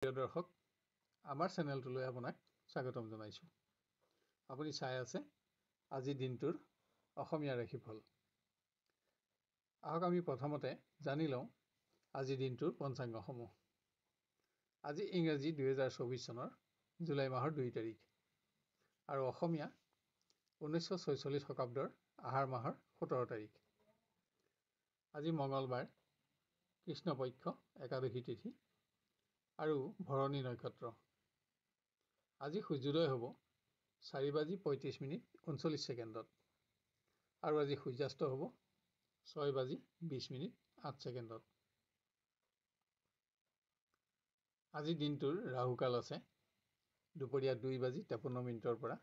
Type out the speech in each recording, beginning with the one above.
প্ৰিয় দৰ্শক, আমাৰ চেনেলটোলৈ আপোনাক স্বাগতম জনাইছোঁ। আপুনি চাই আছে আজি দিনটোৰ অসমীয়া ৰাশিফল। আহক আমি প্ৰথমতে জানি লওঁ আজি দিনটোৰ পঞ্চাংগসমূহ। আজি ইংৰাজী 2024 চনৰ জুলাই মাহৰ 2 তাৰিখ আৰু অসমীয়া 1946 শকাব্দৰ আহাৰ মাহৰ 17 তাৰিখ। আজি মঙলবাৰ, কৃষ্ণপক্ষ একাদশী তিথি আৰু ভৰণী নক্ষত্ৰ। আজি সূৰ্যোদয় হ'ব 4:35:39 আৰু আজি সূৰ্যাস্ত হ'ব 6:20:08। আজি দিনটোৰ ৰাহুকাল আছে দুপৰীয়া 2:53 পৰা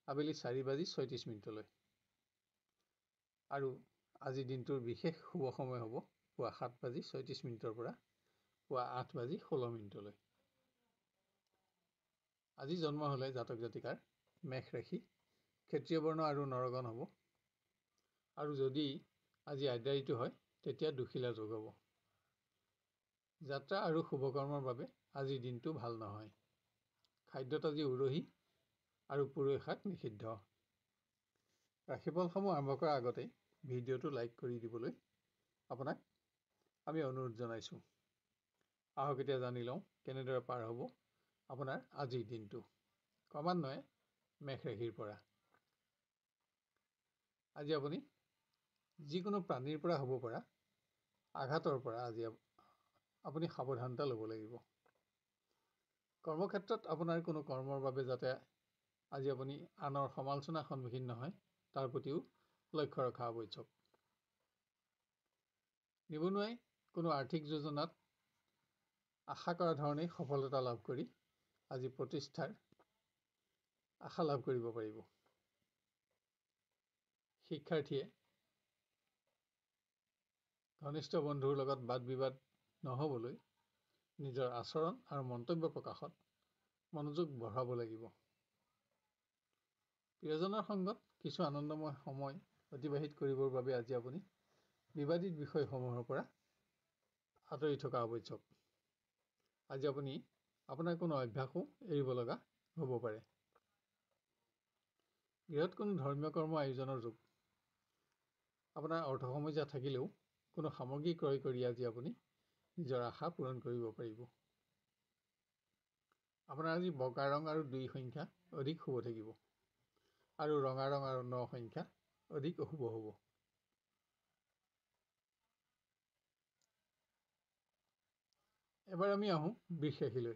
আবেলি 4:36 আৰু আজি দিনটোৰ বিশেষ শুভ সময় হ'ব পুৱা 7:36 পৰা পুৱা 8:16। আজি জন্ম হ'লে জাতক জাতিকাৰ মেষ ৰাশি, ক্ষত্ৰিয় বৰ্ণ আৰু নৰগণ হ'ব। আৰু যদি আজি আদ্যা ঋতু হয় তেতিয়া দুখিলা যোগ হ'ব। যাত্ৰা আৰু শুভকৰ্মৰ বাবে আজিৰ দিনটো ভাল নহয়। খাদ্যত আজি উৰহি আৰু পুৰৈ শাক নিষিদ্ধ। ৰাশিফলসমূহ আৰম্ভ কৰাৰ আগতে ভিডিঅ'টো লাইক কৰি দিবলৈ আপোনাক আমি অনুৰোধ জনাইছোঁ। আহক এতিয়া জানি লওঁ কেনেদৰে পাৰ হ'ব আপোনাৰ আজিৰ দিনটো। ক্ৰমান্বয়ে মেষ ৰাশিৰ পৰা আজি আপুনি যিকোনো প্ৰাণীৰ পৰা হ'ব পৰা আঘাতৰ পৰা আজি আপুনি সাৱধানতা ল'ব লাগিব। কৰ্মক্ষেত্ৰত আপোনাৰ কোনো কৰ্মৰ বাবে যাতে আজি আপুনি আনৰ সমালোচনাৰ সন্মুখীন নহয় তাৰ প্ৰতিও লক্ষ্য ৰখা আৱশ্যক। নিবনুৱাই কোনো আৰ্থিক যোজনাত আশা কৰা ধৰণেই সফলতা লাভ কৰি আজি প্ৰতিষ্ঠাৰ আশা লাভ কৰিব পাৰিব। শিক্ষাৰ্থীয়ে ঘনিষ্ঠ বন্ধুৰ লগত বাদ বিবাদ নহ'বলৈ নিজৰ আচৰণ আৰু মন্তব্য প্ৰকাশত মনোযোগ বঢ়াব লাগিব। প্ৰিয়জনৰ সংগত কিছু আনন্দময় সময় অতিবাহিত কৰিবৰ বাবে আজি আপুনি বিবাদিত বিষয়সমূহৰ পৰা আঁতৰি থকা আৱশ্যক। আজি আপুনি আপোনাৰ কোনো অভ্যাসো এৰিব লগা হ'ব পাৰে। গৃহত কোনো ধৰ্মীয় কৰ্ম আয়োজনৰ যোগ। আপোনাৰ অৰ্থ সমস্যা থাকিলেও কোনো সামগ্ৰী ক্ৰয় কৰি আজি আপুনি নিজৰ আশা পূৰণ কৰিব পাৰিব। আপোনাৰ আজি বগা ৰং আৰু 2 সংখ্যা অধিক শুভ থাকিব আৰু ৰঙা ৰং আৰু 9 সংখ্যা অধিক অশুভ হ'ব। এবাৰ আমি আহোঁ বৃষ ৰাশিলৈ।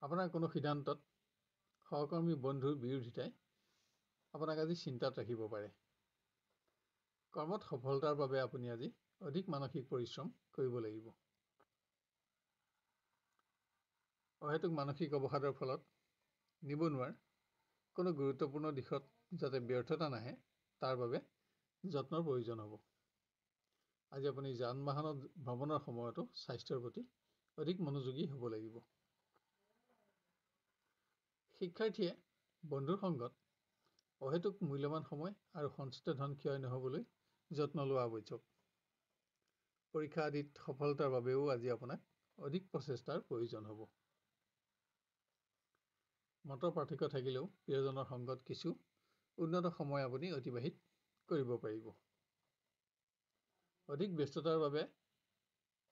আপোনাৰ কোনো সিদ্ধান্তত সহকৰ্মী বন্ধুৰ বিৰোধিতাই আপোনাক আজি চিন্তাত ৰাখিব পাৰে। কৰ্মত সফলতাৰ বাবে আপুনি আজি অধিক মানসিক পৰিশ্ৰম কৰিব লাগিব। অহেতুক মানসিক অৱসাদৰ ফলত নিবনুৱাৰ কোনো গুৰুত্বপূৰ্ণ দিশত যাতে ব্যৰ্থতা নাহে তাৰ বাবে যত্নৰ প্ৰয়োজন হ'ব। আজি আপুনি যান বাহনত ভ্ৰমণৰ সময়তো স্বাস্থ্যৰ প্ৰতি অধিক মনোযোগী হ'ব লাগিব। শিক্ষাৰ্থীয়ে বন্ধুৰ সংগত অহেতুক মূল্যৱান সময় আৰু সঞ্চিত ধন ক্ষয় নহ'বলৈ যত্ন লোৱা আৱশ্যক। পৰীক্ষা আদিত সফলতাৰ বাবেও আজি আপোনাক অধিক প্ৰচেষ্টাৰ প্ৰয়োজন হ'ব। মতৰ পাৰ্থক্য থাকিলেও প্ৰিয়জনৰ সংগত কিছু উন্নত সময় আপুনি অতিবাহিত কৰিব পাৰিব। অধিক ব্যস্ততাৰ বাবে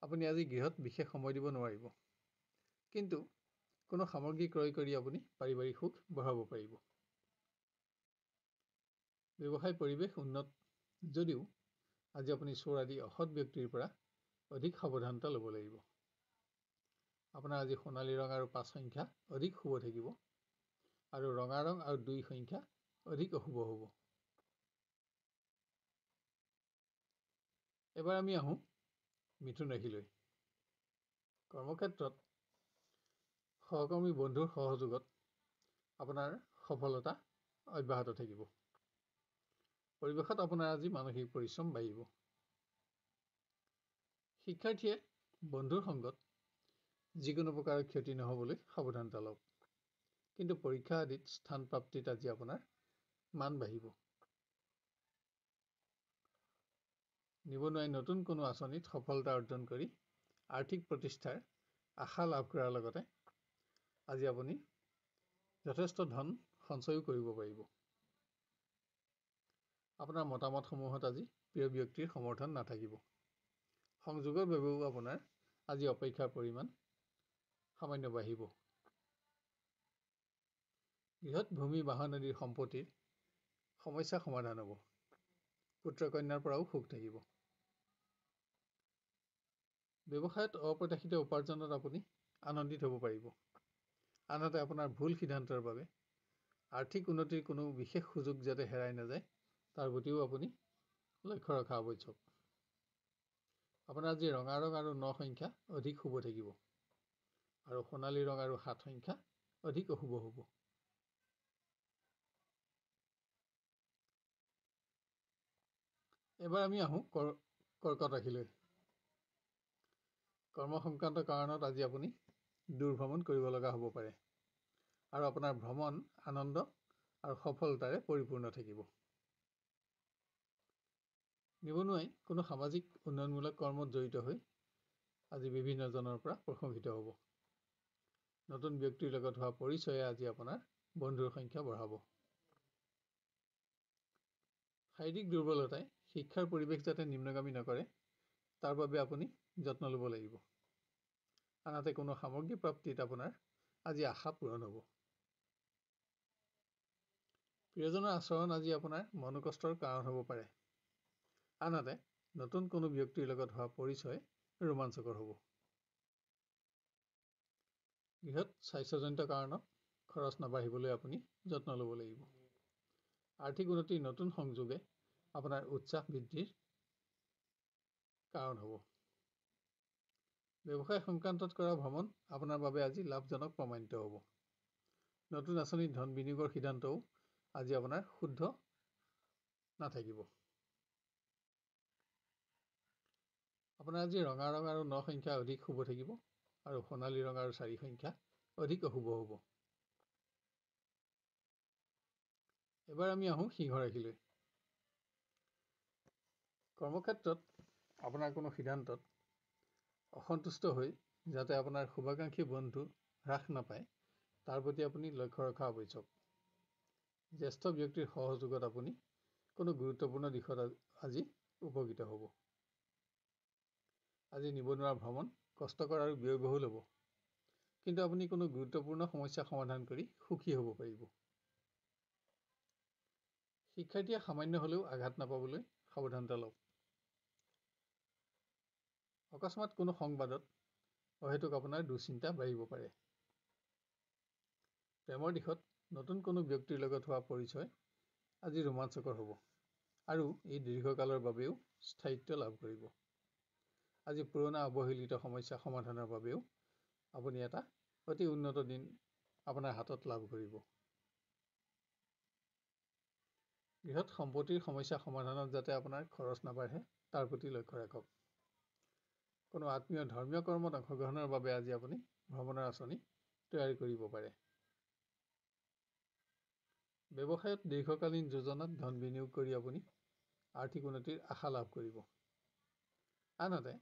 আপুনি আজি গৃহত বিশেষ সময় দিব নোৱাৰিব, কিন্তু কোনো সামগ্ৰী ক্ৰয় কৰি আপুনি পাৰিবাৰিক সুখ বঢ়াব পাৰিব। ব্যৱসায় পৰিৱেশ উন্নত যদিও আজি আপুনি চোৰ আদি অসৎ ব্যক্তিৰ পৰা অধিক সাৱধানতা ল'ব লাগিব। আপোনাৰ আজি সোণালী ৰং আৰু 5 সংখ্যা অধিক শুভ থাকিব আৰু ৰঙা ৰং আৰু 2 সংখ্যা অধিক অশুভ হ'ব। এবাৰ আমি আহোঁ মিথুন ৰাশিলৈ। কৰ্মক্ষেত্ৰত সহকৰ্মী বন্ধুৰ সহযোগত আপোনাৰ সফলতা অব্যাহত থাকিব। পৰিৱেশত আপোনাৰ আজি মানসিক পৰিশ্ৰম বাঢ়িব। শিক্ষাৰ্থীয়ে বন্ধুৰ সংগত যিকোনো প্ৰকাৰৰ ক্ষতি নহ'বলৈ সাৱধানতা লওক, কিন্তু পৰীক্ষা আদিত স্থান প্ৰাপ্তিত আজি আপোনাৰ মান বাঢ়িব। নিবনুৱাই নতুন কোনো আঁচনিত সফলতা অৰ্জন কৰি আৰ্থিক প্ৰতিষ্ঠাৰ আশা লাভ কৰাৰ লগতে আজি আপুনি যথেষ্ট ধন সঞ্চয়ো কৰিব পাৰিব। আপোনাৰ মতামতসমূহত আজি প্ৰিয় ব্যক্তিৰ সমৰ্থন নাথাকিব। সংযোগৰ বাবেও আপোনাৰ আজি অপেক্ষাৰ পৰিমাণ সামান্য বাঢ়িব। বৃহৎ ভূমি বাহন আদিৰ সম্পত্তিৰ সমস্যা সমাধান হ'ব। পুত্ৰ কন্যাৰ পৰাও সুখ থাকিব। ব্যৱসায়ত অপ্ৰত্যাশিত উপাৰ্জনত আপুনি আনন্দিত হ'ব পাৰিব। আনহাতে আপোনাৰ ভুল সিদ্ধান্তৰ বাবে আৰ্থিক উন্নতিৰ কোনো বিশেষ সুযোগ যাতে হেৰাই নাযায় তাৰ প্ৰতিও আপুনি লক্ষ্য ৰখা আৱশ্যক। আপোনাৰ আজি ৰঙা ৰং আৰু 9 সংখ্যা অধিক শুভ থাকিব আৰু সোণালী ৰং আৰু 7 সংখ্যা অধিক অশুভ হ'ব। এবাৰ আমি আহোঁ কৰ্কট ৰাশিলৈ। কৰ্ম সংক্ৰান্ত কাৰণত আজি আপুনি দূৰ ভ্ৰমণ কৰিব লগা হ'ব পাৰে আৰু আপোনাৰ ভ্ৰমণ আনন্দ আৰু সফলতাৰে পৰিপূৰ্ণ থাকিব। নিবনুৱাই কোনো সামাজিক উন্নয়নমূলক কৰ্মত জড়িত হৈ আজি বিভিন্নজনৰ পৰা প্ৰশংসিত হ'ব। নতুন ব্যক্তিৰ লগত হোৱা পৰিচয়ে আজি আপোনাৰ বন্ধুৰ সংখ্যা বঢ়াব। শাৰীৰিক দুৰ্বলতাই শিক্ষাৰ পৰিৱেশ যাতে নিম্নগামী নকৰে তাৰ বাবে আপুনি যত্ন ল'ব লাগিব। আনহাতে কোনো সামগ্ৰী প্ৰাপ্তিত আপোনাৰ আজি আশা পূৰণ হ'ব। প্ৰিয়জনৰ আচৰণ আজি আপোনাৰ মনোকষ্টৰ কাৰণ হ'ব পাৰে। আনহাতে নতুন কোনো ব্যক্তিৰ লগত হোৱা পৰিচয় ৰোমাঞ্চকৰ হ'ব। বৃহৎ স্বাস্থ্যজনিত কাৰণত খৰচ নাবাঢ়িবলৈ আপুনি যত্ন ল'ব লাগিব। আৰ্থিক উন্নতিৰ নতুন সংযোগে আপোনাৰ উৎসাহ বৃদ্ধিৰ কাৰণ হ'ব। ব্যৱসায় সংক্ৰান্তত কৰা ভ্ৰমণ আপোনাৰ বাবে আজি লাভজনক প্ৰমাণিত হ'ব। নতুন আঁচনিত ধন বিনিয়োগৰ সিদ্ধান্তও আজি আপোনাৰ শুদ্ধ নাথাকিব। আপোনাৰ আজি ৰঙা ৰং আৰু 9 সংখ্যা অধিক শুভ থাকিব আৰু সোণালী ৰং আৰু 4 সংখ্যা অধিক অশুভ হ'ব। এবাৰ আমি আহোঁ সিংহ ৰাশিলৈ। কৰ্মক্ষেত্ৰত আপোনাৰ কোনো সিদ্ধান্তত অসন্তুষ্ট হৈ যাতে আপোনাৰ শুভাকাংক্ষী বন্ধু হ্ৰাস নাপায় তাৰ প্ৰতি আপুনি লক্ষ্য ৰখা আৱশ্যক। জ্যেষ্ঠ ব্যক্তিৰ সহযোগত আপুনি কোনো গুৰুত্বপূৰ্ণ দিশত আজি উপকৃত হ'ব। আজি নিবনুৱাৰ ভ্ৰমণ কষ্টকৰ আৰু ব্যয়বহুল হ'ব, কিন্তু আপুনি কোনো গুৰুত্বপূৰ্ণ সমস্যা সমাধান কৰি সুখী হ'ব পাৰিব। শিক্ষাৰ্থীয়ে সামান্য হ'লেও আঘাত নাপাবলৈ সাৱধানতা লওক। অকস্মাত কোনো সংবাদত অহেতুক আপোনাৰ দুশ্চিন্তা বাঢ়িব পাৰে। প্ৰেমৰ দিশত নতুন কোনো ব্যক্তিৰ লগত হোৱা পৰিচয় আজি ৰোমাঞ্চকৰ হ'ব আৰু এই দীৰ্ঘকালৰ বাবেও স্থায়িত্ব লাভ কৰিব। আজি পুৰণা অৱহেলিত সমস্যা সমাধানৰ বাবেও আপুনি এটা অতি উন্নত দিন আপোনাৰ হাতত লাভ কৰিব। বৃহৎ সম্পত্তিৰ সমস্যা সমাধানত যাতে আপোনাৰ খৰচ নাবাঢ়ে তাৰ প্ৰতি লক্ষ্য ৰাখক। কোনো আত্মীয় ধৰ্মীয় কৰ্মত অংশগ্ৰহণৰ বাবে আজি আপুনি ভ্ৰমণৰ আঁচনি তৈয়াৰ কৰিব পাৰে। ব্যৱসায়ত দীৰ্ঘকালীন যোজনাত ধন বিনিয়োগ কৰি আপুনি আৰ্থিক উন্নতিৰ আশা লাভ কৰিব। আনহাতে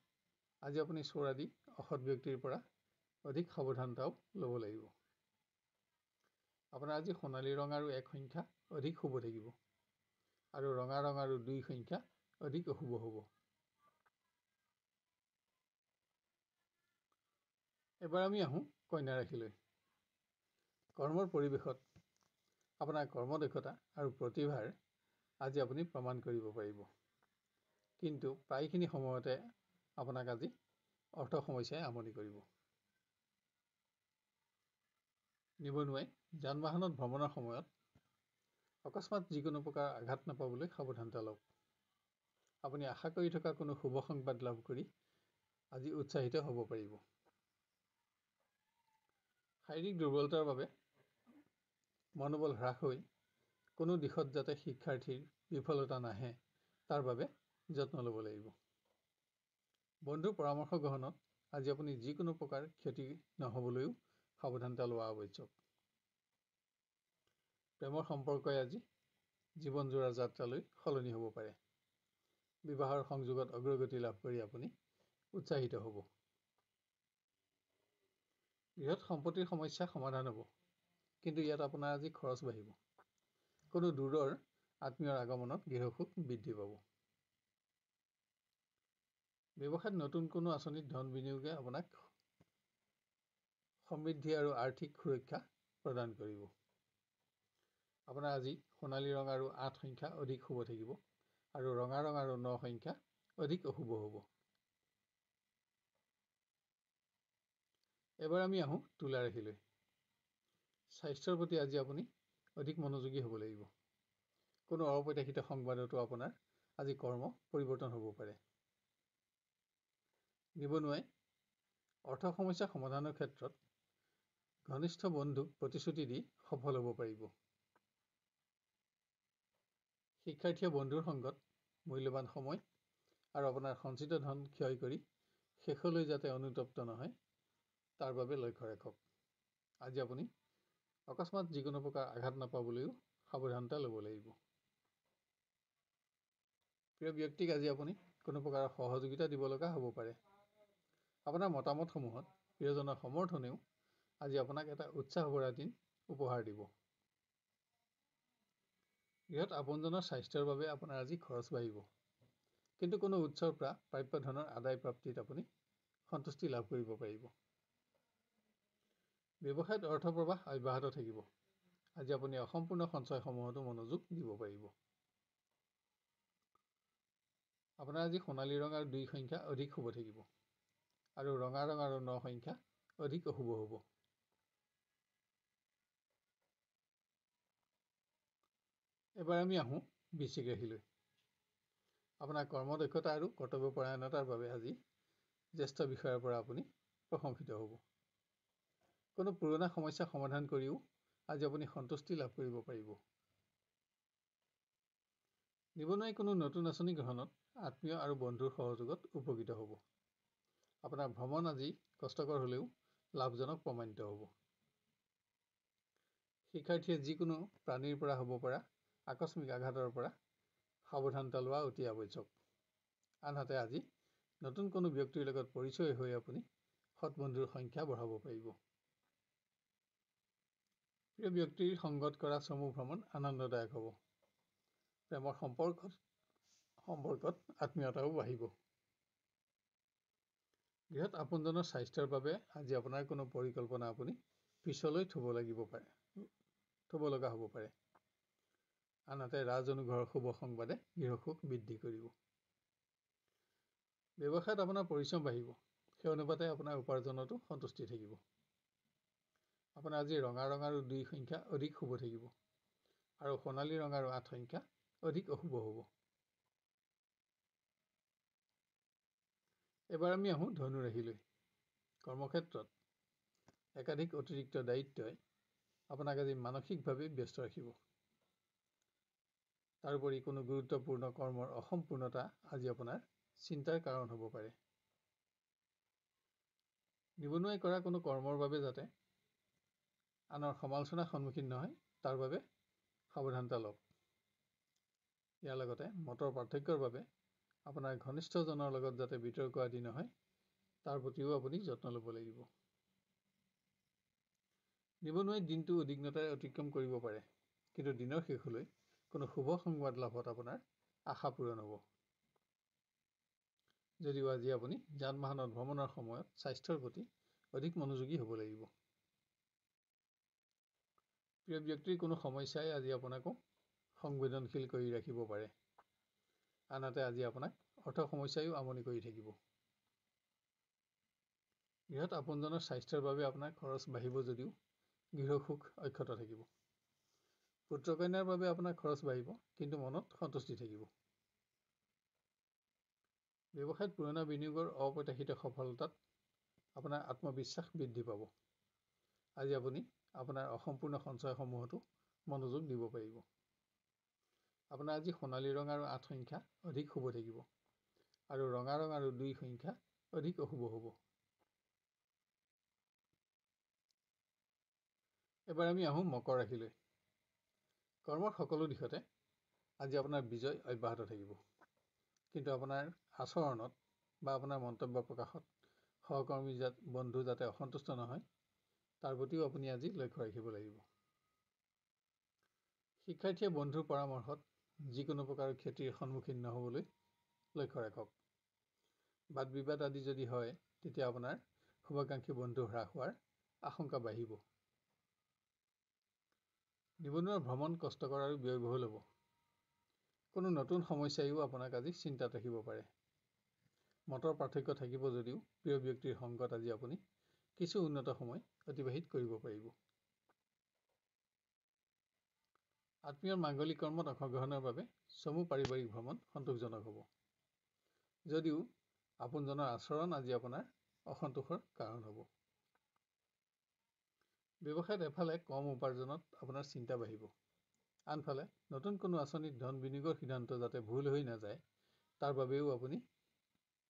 আজি আপুনি চোৰ আদি অসৎ ব্যক্তিৰ পৰা অধিক সাৱধানতাও ল'ব লাগিব। আপোনাৰ আজি সোণালী ৰং আৰু 1 সংখ্যা অধিক শুভ থাকিব আৰু ৰঙা ৰং আৰু 2 সংখ্যা অধিক অশুভ হ'ব। এবাৰ আমি আহোঁ কন্যা ৰাশিলৈ। কৰ্মৰ পৰিৱেশত আপোনাৰ কৰ্মদক্ষতা আৰু প্ৰতিভাৰ আজি আপুনি প্ৰমাণ কৰিব পাৰিব, কিন্তু প্ৰায়খিনি সময়তে আপোনাক আজি অৰ্থ সমস্যাই আমনি কৰিব। নিবনুৱাই যান বাহনত ভ্ৰমণৰ সময়ত অকস্মাত যিকোনো প্ৰকাৰ আঘাত নাপাবলৈ সাৱধানতা লওক। আপুনি আশা কৰি থকা কোনো শুভ সংবাদ লাভ কৰি আজি উৎসাহিত হ'ব পাৰিব। শাৰীৰিক দুৰ্বলতাৰ বাবে মনোবল হ্ৰাস হৈ কোনো দিশত যাতে শিক্ষাৰ্থীৰ বিফলতা নাহে তাৰ বাবে যত্ন ল'ব লাগিব। বন্ধুৰ পৰামৰ্শ গ্ৰহণত আজি আপুনি যিকোনো প্ৰকাৰ ক্ষতি নহ'বলৈও সাৱধানতা লোৱা আৱশ্যক। প্ৰেমৰ সম্পৰ্কই আজি জীৱনজোৰা যাত্ৰালৈ সলনি হ'ব পাৰে। বিবাহৰ সংযোগত অগ্ৰগতি লাভ কৰি আপুনি উৎসাহিত হ'ব। বৃহৎ সম্পত্তিৰ সমস্যা সমাধান হ'ব, কিন্তু ইয়াত আপোনাৰ আজি খৰচ বাঢ়িব। কোনো দূৰৰ আত্মীয়ৰ আগমনত গৃহসুখ বৃদ্ধি পাব। ব্যৱসায়ত নতুন কোনো আঁচনিত ধন বিনিয়োগে আপোনাক সমৃদ্ধি আৰু আৰ্থিক সুৰক্ষা প্ৰদান কৰিব। আপোনাৰ আজি সোণালী ৰং আৰু 8 সংখ্যা অধিক শুভ থাকিব, আৰু ৰঙা ৰং আৰু 9 সংখ্যা অধিক অশুভ হ'ব। এবাৰ আমি আহোঁ তুলা ৰাশিলৈ। স্বাস্থ্যৰ প্ৰতি আজি আপুনি অধিক মনোযোগী হ'ব লাগিব। কোনো অপ্ৰত্যাশিত সংবাদতো আপোনাৰ আজি কৰ্ম পৰিৱৰ্তন হ'ব পাৰে। নিবনুৱাই অৰ্থ সমস্যা সমাধানৰ ক্ষেত্ৰত ঘনিষ্ঠ বন্ধুক প্ৰতিশ্ৰুতি দি সফল হ'ব পাৰিব। শিক্ষাৰ্থীয়ে বন্ধুৰ সংগত মূল্যৱান সময় আৰু আপোনাৰ সঞ্চিত ধন ক্ষয় কৰি শেষলৈ যাতে অনুতপ্ত নহয় তাৰ বাবে লক্ষ্য ৰাখক। আজি আপুনি অকস্মাত যিকোনো প্ৰকাৰ আঘাত নাপাবলৈও সাৱধানতা ল'ব লাগিব। প্ৰিয় ব্যক্তিক আজি আপুনি কোনো প্ৰকাৰৰ সহযোগিতা দিব লগা হ'ব পাৰে। আপোনাৰ মতামতসমূহত প্ৰিয়জনৰ সমৰ্থনেও আজি আপোনাক এটা উৎসাহ ভৰা দিন উপহাৰ দিব। বৃহৎ আপোনজনৰ স্বাস্থ্যৰ বাবে আপোনাৰ আজি খৰচ বাঢ়িব, কিন্তু কোনো উৎসৰ পৰা প্ৰাপ্য ধনৰ আদায় প্ৰাপ্তিত আপুনি সন্তুষ্টি লাভ কৰিব পাৰিব। ব্যৱসায়ত অৰ্থ প্ৰবাহ অব্যাহত থাকিব। আজি আপুনি অসম্পূৰ্ণ সঞ্চয়সমূহতো মনোযোগ দিব পাৰিব। আপোনাৰ আজি সোণালী ৰং আৰু 2 সংখ্যা অধিক শুভ থাকিব, আৰু ৰঙা ৰং আৰু 9 সংখ্যা অধিক অশুভ হ'ব। এবাৰ আমি আহোঁ বৃশ্চিক ৰাশিলৈ। আপোনাৰ কৰ্মদক্ষতা আৰু কৰ্তব্যপৰায়ণতাৰ বাবে আজি জ্যেষ্ঠ বিষয়াৰ পৰা আপুনি প্ৰশংসিত হ'ব। কোনো পুৰণা সমস্যা সমাধান কৰিও আজি আপুনি সন্তুষ্টি লাভ কৰিব পাৰিব। নিবনুৱাই কোনো নতুন আঁচনি গ্ৰহণত আত্মীয় আৰু বন্ধুৰ সহযোগত উপকৃত হ'ব। আপোনাৰ ভ্ৰমণ আজি কষ্টকৰ হ'লেও লাভজনক প্ৰমাণিত হ'ব। শিক্ষাৰ্থীয়ে যিকোনো প্ৰাণীৰ পৰা হ'ব পৰা আকস্মিক আঘাতৰ পৰা সাৱধানতা লোৱা অতি আৱশ্যক। আনহাতে আজি নতুন কোনো ব্যক্তিৰ লগত পৰিচয় হৈ আপুনি সৎ বন্ধুৰ সংখ্যা বঢ়াব পাৰিব। প্ৰিয় ব্যক্তিৰ সংগত কৰা চমু ভ্ৰমণ আনন্দদায়ক হ'ব। প্ৰেমৰ সম্পৰ্কত আত্মীয়তাও বাঢ়িব। বৃহৎ আপোনজনৰ স্বাস্থ্যৰ বাবে আজি আপোনাৰ কোনো পৰিকল্পনা আপুনি পিছলৈ থ'ব লগা হ'ব পাৰে। আনহাতে ৰাজঅনুগ্ৰহৰ শুভ সংবাদে গৃহসুখ বৃদ্ধি কৰিব। ব্যৱসায়ত আপোনাৰ পৰিশ্ৰম বাঢ়িব, সেই অনুপাতে আপোনাৰ উপাৰ্জনতো সন্তুষ্টি থাকিব। আপোনাৰ আজি ৰঙা ৰং আৰু 2 সংখ্যা অধিক শুভ থাকিব, আৰু সোণালী ৰং আৰু 8 সংখ্যা অধিক অশুভ হ'ব। এবাৰ আমি আহোঁ ধনু ৰাশিলৈ। কৰ্মক্ষেত্ৰত একাধিক অতিৰিক্ত দায়িত্বই আপোনাক আজি মানসিকভাৱে ব্যস্ত ৰাখিব। তাৰোপৰি কোনো গুৰুত্বপূৰ্ণ কৰ্মৰ অসম্পূৰ্ণতা আজি আপোনাৰ চিন্তাৰ কাৰণ হ'ব পাৰে। নিবনুৱাই কৰা কোনো কৰ্মৰ বাবে যাতে আনৰ সমালোচনাৰ সন্মুখীন নহয় তাৰ বাবে সাৱধানতা লওক। ইয়াৰ লগতে মতৰ পাৰ্থক্যৰ বাবে আপোনাৰ ঘনিষ্ঠজনৰ লগত যাতে বিতৰ্ক আদি নহয় তাৰ প্ৰতিও আপুনি যত্ন ল'ব লাগিব। নিবনুৱাই দিনটো উদ্বিগ্নতাৰে অতিক্ৰম কৰিব পাৰে, কিন্তু দিনৰ শেষলৈ কোনো শুভ সংবাদ লাভত আপোনাৰ আশা পূৰণ হ'ব। যদিও আজি আপুনি যান বাহনত ভ্ৰমণৰ সময়ত স্বাস্থ্যৰ প্ৰতি অধিক মনোযোগী হ'ব লাগিব। প্ৰিয় ব্যক্তিৰ কোনো সমস্যাই আজি আপোনাকো সংবেদনশীল কৰি ৰাখিব পাৰে। আনহাতে আজি আপোনাক অৰ্থ সমস্যায়ো আমনি কৰি থাকিব। বৃহৎ আপোনজনৰ স্বাস্থ্যৰ বাবে আপোনাৰ খৰচ বাঢ়িব যদিও গৃহসুখ অক্ষত থাকিব। পুত্ৰ কন্যাৰ বাবে আপোনাৰ খৰচ বাঢ়িব, কিন্তু মনত সন্তুষ্টি থাকিব। ব্যৱসায়ত পুৰণা বিনিয়োগৰ অপ্ৰত্যাশিত সফলতাত আপোনাৰ আত্মবিশ্বাস বৃদ্ধি পাব। আজি আপুনি আপোনাৰ অসম্পূৰ্ণ সঞ্চয়সমূহতো মনোযোগ দিব পাৰিব। আপোনাৰ আজি সোণালী ৰং আৰু 8 সংখ্যা অধিক শুভ থাকিব, আৰু ৰঙা ৰং আৰু 2 সংখ্যা অধিক অশুভ হ'ব। এবাৰ আমি আহোঁ মকৰ ৰাশিলৈ। কৰ্মৰ সকলো দিশতে আজি আপোনাৰ বিজয় অব্যাহত থাকিব, কিন্তু আপোনাৰ আচৰণত বা আপোনাৰ মন্তব্য প্ৰকাশত সহকৰ্মী বন্ধু যাতে অসন্তুষ্ট নহয় তাৰ প্ৰতিও আপুনি আজি লক্ষ্য ৰাখিব লাগিব। শিক্ষাৰ্থীয়ে বন্ধুৰ পৰামৰ্শত যিকোনো প্ৰকাৰৰ ক্ষতিৰ সন্মুখীন নহ'বলৈ লক্ষ্য ৰাখক। বাদ বিবাদ আদি যদি হয় তেতিয়া আপোনাৰ শুভাকাংক্ষী বন্ধু হ্ৰাস হোৱাৰ আশংকা বাঢ়িব। নিবনুৱাৰ ভ্ৰমণ কষ্টকৰ আৰু ব্যয়বহুল হ'ব। কোনো নতুন সমস্যায়ো আপোনাক আজি চিন্তাত ৰাখিব পাৰে। মতৰ পাৰ্থক্য থাকিব যদিও প্ৰিয় ব্যক্তিৰ সংগত আজি আপুনি কিছু উন্নত সময় অতিবাহিত কৰিব পাৰিব। আত্মীয়ৰ মাংগলিক কৰ্মত অংশগ্ৰহণৰ বাবে চমু পাৰিবাৰিক ভ্ৰমণ সন্তোষজনক হ'ব। যদিও আপোনজনৰ আচৰণ আজি আপোনাৰ অসন্তোষৰ কাৰণ হ'ব। ব্যৱসায়ত এফালে কম উপাৰ্জনত আপোনাৰ চিন্তা বাঢ়িব। আনফালে নতুন কোনো আঁচনিত ধন বিনিয়োগৰ সিদ্ধান্ত যাতে ভুল হৈ নাযায় তাৰ বাবেও আপুনি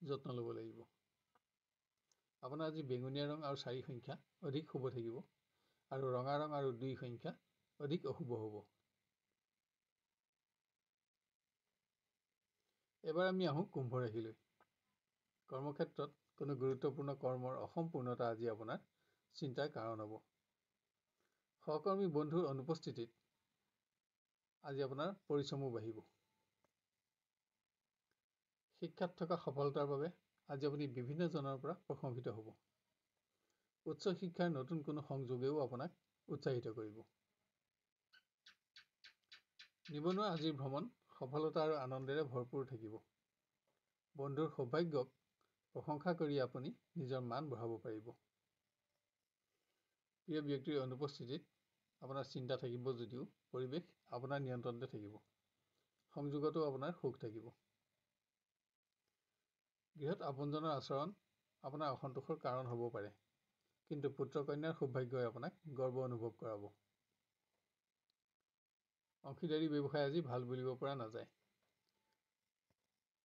যত্ন ল'ব লাগিব। আপোনাৰ আজি বেঙুনীয়া ৰং আৰু 4 সংখ্যা অধিক শুভ থাকিব আৰু ৰঙা ৰং আৰু 2 সংখ্যা অধিক অশুভ হ'ব। এবাৰ আমি আহোঁ কুম্ভ ৰাশিলৈ। কৰ্মক্ষেত্ৰত কোনো গুৰুত্বপূৰ্ণ কৰ্মৰ অসম্পূৰ্ণতা আজি আপোনাৰ চিন্তাৰ কাৰণ হ'ব। সহকৰ্মী বন্ধুৰ অনুপস্থিতিত আজি আপোনাৰ পৰিশ্ৰমো বাঢ়িব। শিক্ষাত থকা সফলতাৰ বাবে আজি আপুনি বিভিন্নজনৰ পৰা প্ৰশংসিত হ'ব। উচ্চ শিক্ষাৰ নতুন কোনো সংযোগেও আপোনাক উৎসাহিত কৰিব। নিবনুৱা আজিৰ ভ্ৰমণ সফলতা আৰু আনন্দেৰে ভৰপূৰ থাকিব। বন্ধুৰ সৌভাগ্যক প্ৰশংসা কৰি আপুনি নিজৰ মান বঢ়াব পাৰিব। প্ৰিয় ব্যক্তিৰ অনুপস্থিতিত আপোনাৰ চিন্তা থাকিব যদিও পৰিৱেশ আপোনাৰ নিয়ন্ত্ৰণতে থাকিব। সংযোগতো আপোনাৰ সুখ থাকিব। গৃহত আপোনজনৰ আচৰণ আপোনাৰ অসন্তোষৰ কাৰণ হ'ব পাৰে, কিন্তু পুত্ৰ কন্যাৰ সৌভাগ্যই আপোনাক গৰ্ব অনুভৱ কৰাব। অংশীদাৰী ব্যৱসায় আজি ভাল বুলিব পৰা নাযায়।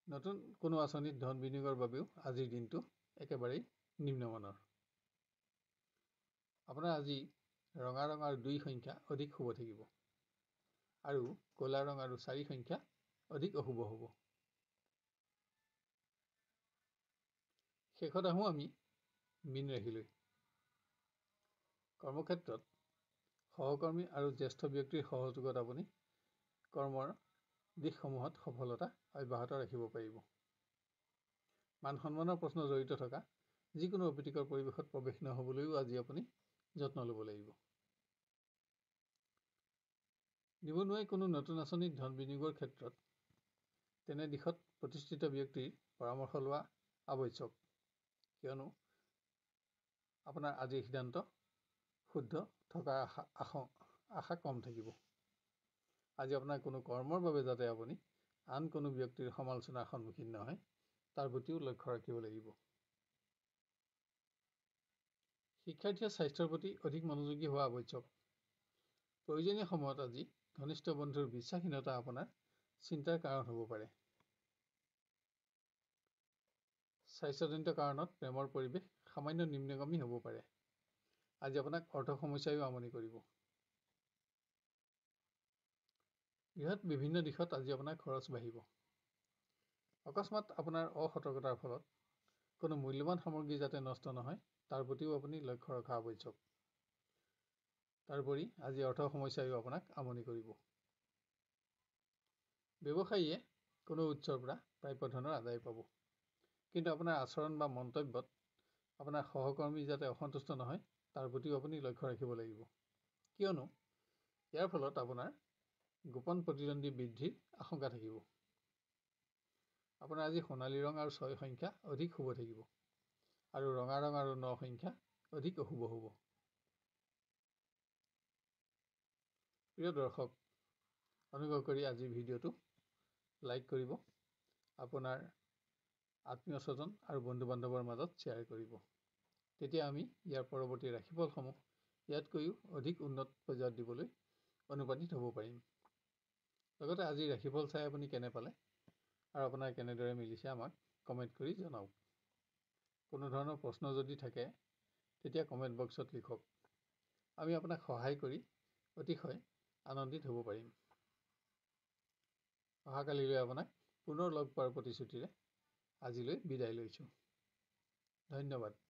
নতুন কোনো আঁচনিত ধন বিনিয়োগৰ বাবেও আজিৰ দিনটো একেবাৰেই নিম্নমানৰ। আপোনাৰ আজি ৰঙা ৰং আৰু 2 সংখ্যা অধিক শুভ থাকিব আৰু ক'লা ৰং আৰু 4 সংখ্যা অধিক অশুভ হ'ব। শেষত আহোঁ আমি মীন ৰাশিলৈ। কৰ্মক্ষেত্ৰত সহকৰ্মী আৰু জ্যেষ্ঠ ব্যক্তিৰ সহযোগত আপুনি কৰ্মৰ দিশসমূহত সফলতা অব্যাহত ৰাখিব পাৰিব। মান সন্মানৰ প্ৰশ্ন জড়িত থকা যিকোনো অপ্ৰীতিকৰ পৰিৱেশত প্ৰৱেশ নহ'বলৈও আজি আপুনি যত্ন ল'ব লাগিব। নিবনুৱাই কোনো নতুন আঁচনিত ধন বিনিয়োগৰ ক্ষেত্ৰত তেনে দিশত প্ৰতিষ্ঠিত ব্যক্তিৰ পৰামৰ্শ লোৱা আৱশ্যক, কিয়নো আপোনাৰ আজিৰ সিদ্ধান্ত শুদ্ধ থকাৰ আশা কম থাকিব। আজি আপোনাৰ কোনো কৰ্মৰ বাবে যাতে আপুনি আন কোনো ব্যক্তিৰ সমালোচনাৰ সন্মুখীন নহয় তাৰ প্ৰতিও লক্ষ্য ৰাখিব লাগিব। শিক্ষাৰ্থীয়ে স্বাস্থ্যৰ প্ৰতি অধিক মনোযোগী হোৱা আৱশ্যক। প্ৰয়োজনীয় সময়ত আজি ঘনিষ্ঠ বন্ধুৰ বিশ্বাসহীনতা আপোনাৰ চিন্তাৰ কাৰণ হ'ব পাৰে। স্বাস্থ্যজনিত কাৰণত প্ৰেমৰ পৰিৱেশ সামান্য নিম্নগামী হ'ব পাৰে। আজি আপোনাক অৰ্থ সমস্যায়ো আমনি কৰিব। গৃহত বিভিন্ন দিশত আজি আপোনাৰ খৰচ বাঢ়িব। অকস্মাত আপোনাৰ অসতৰ্কতাৰ ফলত কোনো মূল্যৱান সামগ্ৰী যাতে নষ্ট নহয় তাৰ প্ৰতিও আপুনি লক্ষ্য ৰখা আৱশ্যক। তাৰোপৰি আজি অৰ্থ সমস্যায়ো আপোনাক আমনি কৰিব। ব্যৱসায়ীয়ে কোনো উৎসৰ পৰা প্ৰাপ্য ধনৰ আদায় পাব, কিন্তু আপোনাৰ আচৰণ বা মন্তব্যত আপোনাৰ সহকৰ্মী যাতে অসন্তুষ্ট নহয় তাৰ প্ৰতিও আপুনি লক্ষ্য ৰাখিব লাগিব, কিয়নো ইয়াৰ ফলত আপোনাৰ গোপন প্ৰতিদ্বন্দ্বী বৃদ্ধিৰ আশংকা থাকিব। আপোনাৰ আজি সোণালী ৰং আৰু 6 সংখ্যা অধিক শুভ থাকিব আৰু ৰঙা ৰং আৰু 9 সংখ্যা অধিক অশুভ হ'ব। প্ৰিয় দৰ্শক, অনুগ্ৰহ কৰি আজিৰ ভিডিঅ'টো লাইক কৰিব, আপোনাৰ আত্মীয় স্বজন আৰু বন্ধু বান্ধৱৰ মাজত শ্বেয়াৰ কৰিব। তেতিয়া আমি ইয়াৰ পৰৱৰ্তী ৰাশিফলসমূহ ইয়াতকৈও অধিক উন্নত পৰ্যায়ত দিবলৈ অনুপ্ৰাণিত হ'ব পাৰিম। লগতে আজিৰ ৰাশিফল চাই আপুনি কেনে পালে আৰু আপোনাৰ কেনেদৰে মিলিছে আমাক কমেণ্ট কৰি জনাওক। কোনো ধৰণৰ প্ৰশ্ন যদি থাকে তেতিয়া কমেণ্ট বক্সত লিখক। আমি আপোনাক সহায় কৰি অতিশয় আনন্দিত হ'ব পাৰিম। অহাকালিলৈ আপোনাক পুনৰ লগ পোৱাৰ প্ৰতিশ্ৰুতিৰে আজিলৈ বিদায় লৈছোঁ। ধন্যবাদ।